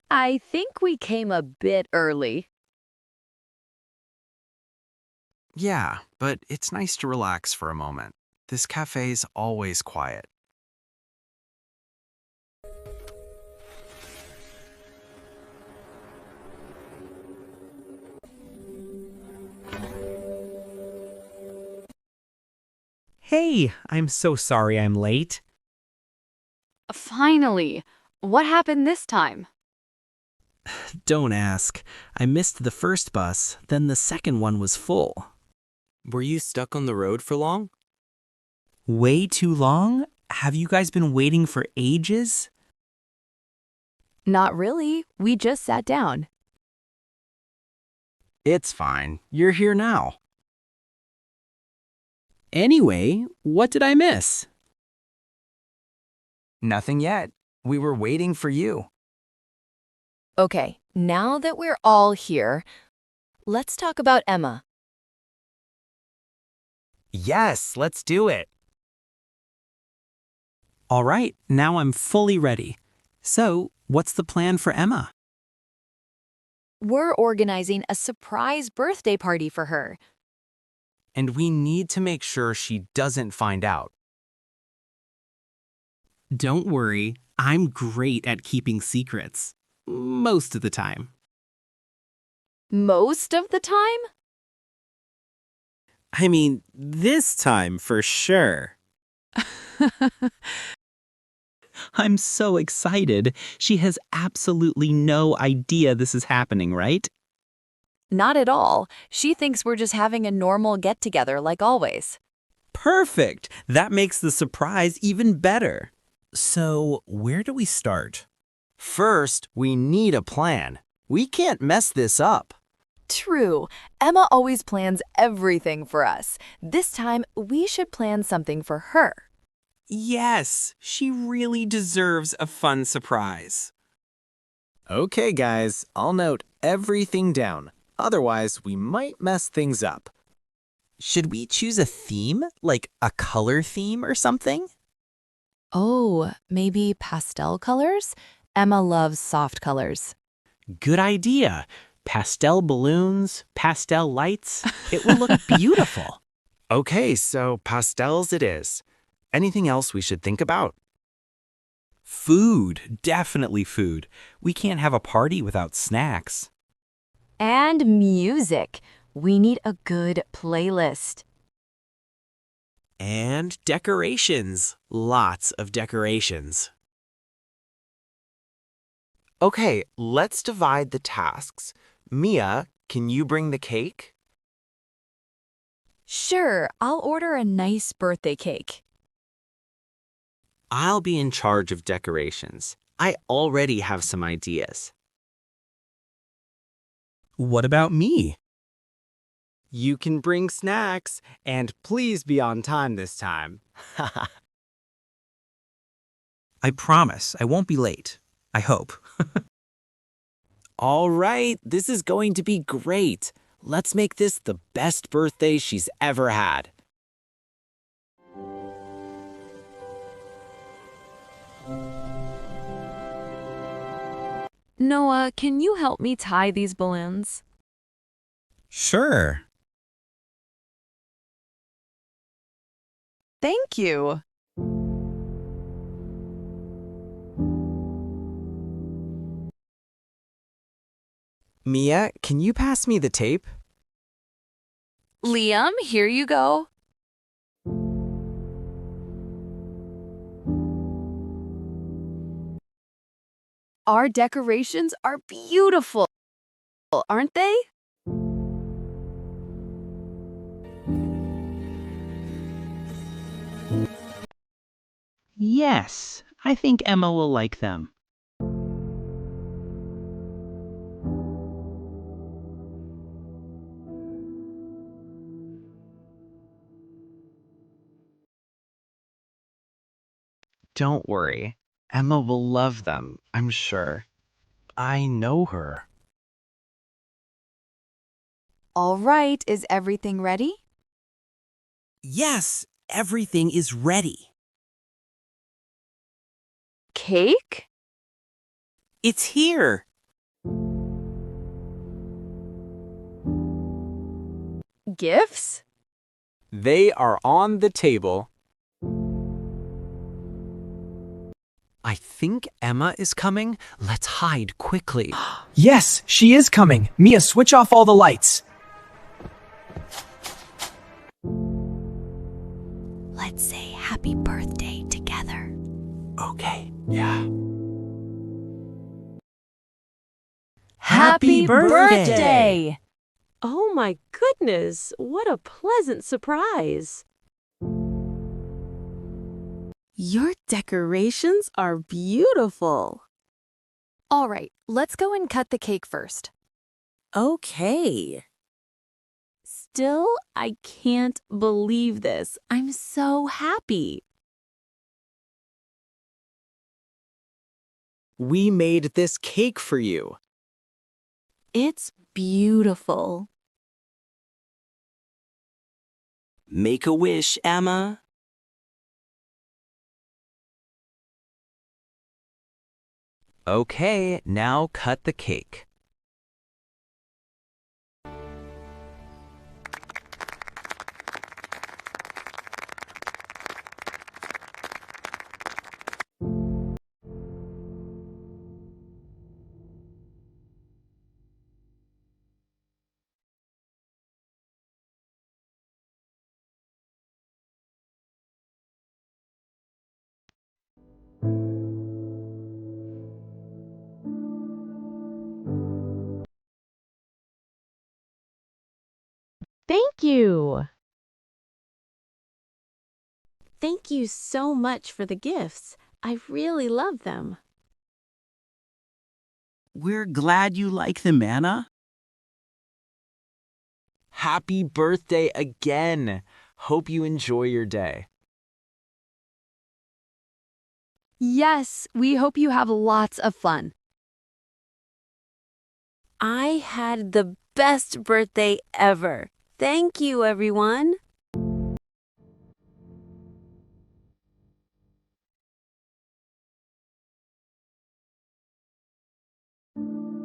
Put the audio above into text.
I think we came a bit early. Yeah, but it's nice to relax for a moment. This cafe's always quiet. Hey, I'm so sorry I'm late. Finally. What happened this time? Don't ask. I missed the first bus, then the second one was full. Were you stuck on the road for long? Way too long? Have you guys been waiting for ages? Not really. We just sat down. It's fine. You're here now. Anyway, what did I miss? Nothing yet. We were waiting for you. Okay, now that we're all here, let's talk about Emma. Yes, let's do it. All right, now I'm fully ready. So, what's the plan for Emma? We're organizing a surprise birthday party for her. And we need to make sure she doesn't find out. Don't worry, I'm great at keeping secrets. Most of the time. Most of the time? I mean, this time for sure. I'm so excited. She has absolutely no idea this is happening, right? Not at all. She thinks we're just having a normal get-together like always. Perfect. That makes the surprise even better. So, where do we start? First, we need a plan. We can't mess this up. True. Emma always plans everything for us. This time, we should plan something for her. Yes, she really deserves a fun surprise. Okay, guys, I'll note everything down. Otherwise, we might mess things up. Should we choose a theme, like a color theme or something? Oh, maybe pastel colors? Emma loves soft colors. Good idea. Pastel balloons, pastel lights. It will look beautiful. Okay, so pastels it is. Anything else we should think about? Food, definitely food. We can't have a party without snacks. And music. We need a good playlist. And decorations. Lots of decorations. Okay, let's divide the tasks. Mia, can you bring the cake? Sure, I'll order a nice birthday cake. I'll be in charge of decorations. I already have some ideas. What about me? You can bring snacks, and please be on time this time. I promise I won't be late. I hope. All right, this is going to be great. Let's make this the best birthday she's ever had. Noah, can you help me tie these balloons? Sure. Thank you. Mia, can you pass me the tape? Liam, here you go. Our decorations are beautiful, aren't they? Yes, I think Emma will like them. Don't worry. Emma will love them, I'm sure. I know her. All right, is everything ready? Yes, Everything is ready. Cake? It's here. Gifts? They are on the table. I think Emma is coming. Let's hide quickly. Yes, she is coming. Mia, switch off all the lights. Let's say happy birthday together. Okay, yeah. Happy birthday! Oh my goodness, what a pleasant surprise. Your decorations are beautiful. All right, let's go and cut the cake first. Okay. Still, I can't believe this. I'm so happy. We made this cake for you. It's beautiful. Make a wish, Emma. Okay, now cut the cake. Thank you. Thank you so much for the gifts. I really love them. We're glad you like them, Anna. Happy birthday again. Hope you enjoy your day. Yes, we hope you have lots of fun. I had the best birthday ever. Thank you, everyone.